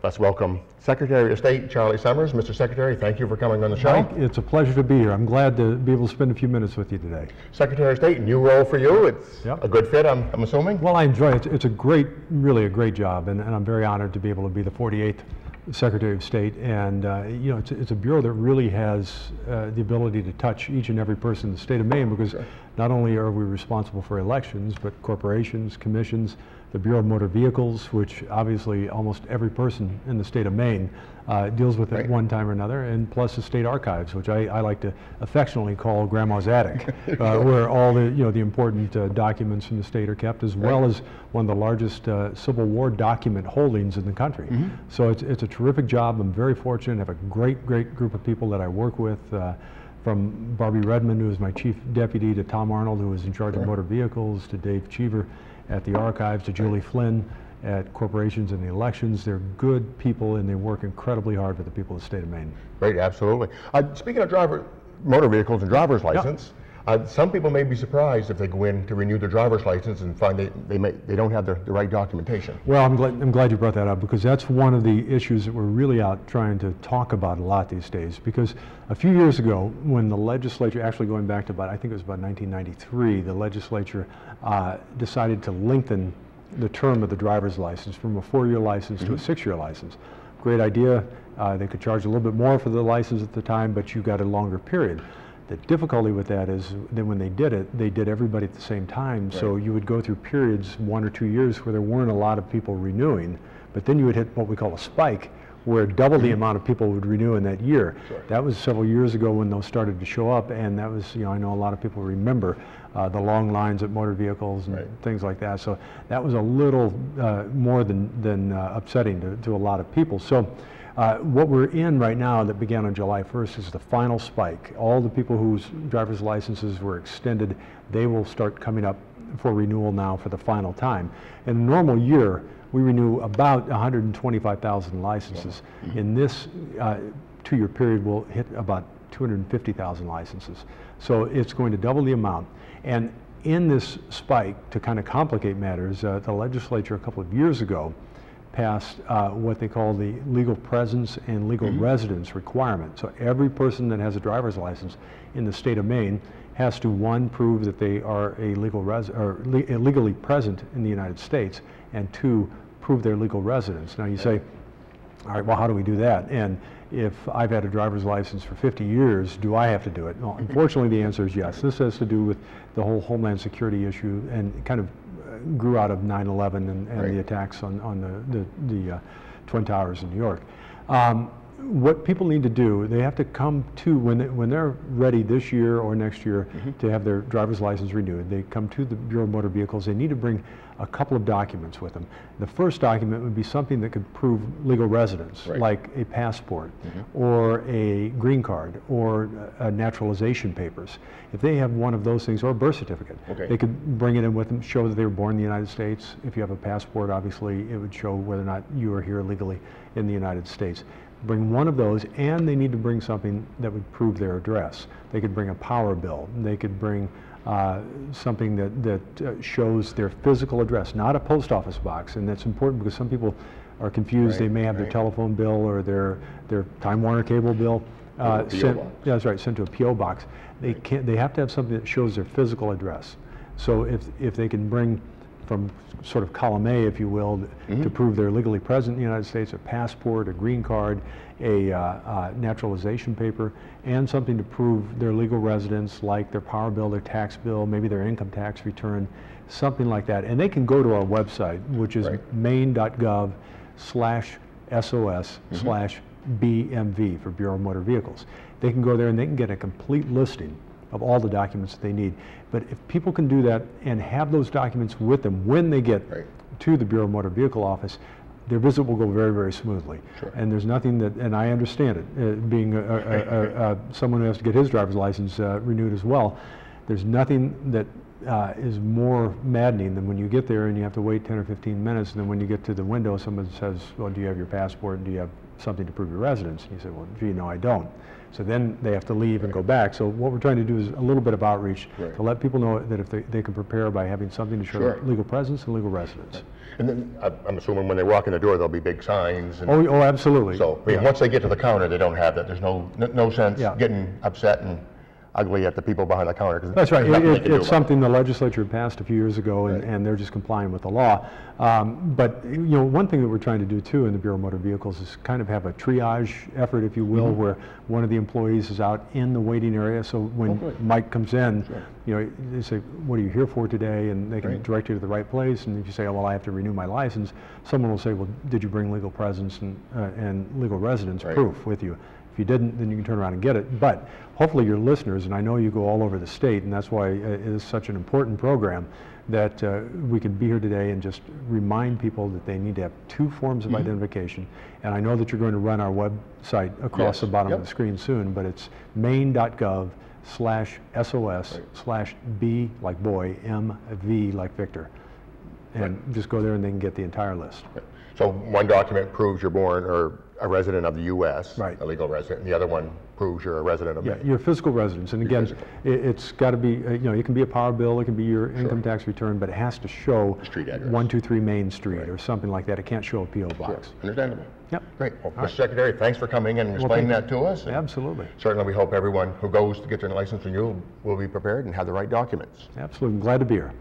Let's welcome Secretary of State Charlie Summers. Mr. Secretary, thank you for coming on the show. Mike, it's a pleasure to be here. I'm glad to be able to spend a few minutes with you today. Secretary of State, new role for you. It's a good fit, I'm assuming? Well, I enjoy it. It's a great, really a great job, and I'm very honored to be able to be the 48th Secretary of State. And you know, it's a bureau that really has the ability to touch each and every person in the state of Maine, because not only are we responsible for elections, but corporations, commissions, the Bureau of Motor Vehicles, which obviously almost every person in the state of Maine deals with at one time or another, and plus the state archives, which I like to affectionately call Grandma's attic, where all the the important documents from the state are kept, as well as one of the largest Civil War document holdings in the country. So it's a terrific job. I'm very fortunate to have a great group of people that I work with. From Barbie Redmond, who is my chief deputy, to Tom Arnold, who is in charge of motor vehicles, to Dave Cheever at the archives, to Julie Flynn at corporations and the elections. They're good people, and they work incredibly hard for the people of the state of Maine. Great, absolutely. Speaking of motor vehicles and driver's license, some people may be surprised if they go in to renew their driver's license and find they don't have the right documentation. Well, I'm glad you brought that up, because that's one of the issues that we're really out trying to talk about a lot these days. Because a few years ago, when the legislature, actually going back to I think it was about 1993, the legislature decided to lengthen the term of the driver's license from a 4-year license to a 6-year license. Great idea. They could charge a little bit more for the license at the time, but you got a longer period. The difficulty with that is that when they did everybody at the same time. So you would go through periods, 1 or 2 years, where there weren't a lot of people renewing, but then you would hit what we call a spike, where double the amount of people would renew in that year. That was several years ago when those started to show up, and that was, I know a lot of people remember the long lines at motor vehicles and things like that. So that was a little more than upsetting to a lot of people. So what we're in right now, that began on July 1st, is the final spike. All the people whose driver's licenses were extended, they will start coming up for renewal now for the final time. In a normal year, we renew about 125,000 licenses. In this 2-year period, we'll hit about 250,000 licenses. So it's going to double the amount. And in this spike, to kind of complicate matters, the legislature a couple of years ago passed what they call the legal presence and legal residence requirement. So every person that has a driver's license in the state of Maine has to, 1, prove that they are a legally present in the United States, and 2, prove their legal residence. Now you say, all right, well, how do we do that? And if I've had a driver's license for 50 years, do I have to do it? Well, unfortunately, the answer is yes. This has to do with the whole Homeland Security issue, and it kind of grew out of 9/11 and the attacks on the Twin Towers in New York. What people need to do, they have to come to, when they're ready this year or next year to have their driver's license renewed, they come to the Bureau of Motor Vehicles. They need to bring a couple of documents with them. The first document would be something that could prove legal residence, like a passport or a green card or naturalization papers. If they have one of those things, or a birth certificate, they could bring it in with them, show that they were born in the United States. If you have a passport, obviously it would show whether or not you are here legally in the United States. Bring one of those, and they need to bring something that would prove their address. They could bring a power bill. They could bring something that shows their physical address, not a post office box. And that's important because some people are confused. They may have their telephone bill or their Time Warner cable bill sent to a P.O. box. They have to have something that shows their physical address. So if they can bring from sort of column A, if you will, to prove they're legally present in the United States, a passport, a green card, a naturalization paper, and something to prove their legal residence, like their power bill, their tax bill, maybe their income tax return, something like that. And they can go to our website, which is maine.gov/SOS/BMV for Bureau of Motor Vehicles. They can go there and they can get a complete listing of all the documents that they need. But if people can do that and have those documents with them when they get to the Bureau of Motor Vehicle office, their visit will go very, very smoothly. And there's nothing that, and I understand it, being someone who has to get his driver's license renewed as well, there's nothing that is more maddening than when you get there and you have to wait 10 or 15 minutes, and then when you get to the window, someone says, well, do you have your passport and do you have something to prove your residence? And you say, well, gee, no, I don't. So then they have to leave and go back. So what we're trying to do is a little bit of outreach to let people know that if they can prepare by having something to show legal presence and legal residence. And then I'm assuming when they walk in the door, there'll be big signs. And oh, absolutely. so once they get to the counter, they don't have that. There's no sense getting upset and ugly at the people behind the counter. That's right. It's something the legislature passed a few years ago, and they're just complying with the law. But one thing that we're trying to do too in the Bureau of Motor Vehicles is kind of have a triage effort, if you will, where one of the employees is out in the waiting area. So when Mike comes in, they say, "What are you here for today?" And they can direct you to the right place. And if you say, "Oh, well, I have to renew my license," someone will say, "Well, did you bring legal presence and legal residence proof with you?" If you didn't, then you can turn around and get it. But hopefully your listeners, and I know you go all over the state, and that's why it is such an important program, that we could be here today and just remind people that they need to have 2 forms of identification. And I know that you're going to run our website across the bottom of the screen soon, but it's maine.gov/SOS/B like boy, MV like Victor. And just go there and they can get the entire list. So one document proves you're born or a resident of the U.S., a legal resident, and the other one proves you're a resident of Maine. Your physical residence. And again, it's got to be, it can be a power bill, it can be your income tax return, but it has to show street address. 123 Main Street or something like that. It can't show a P.O. box. Understandable. Yep. Great. Well, Mr. Secretary, thanks for coming in and explaining that to us. Absolutely. Certainly we hope everyone who goes to get their license renewal will be prepared and have the right documents. Absolutely. I'm glad to be here.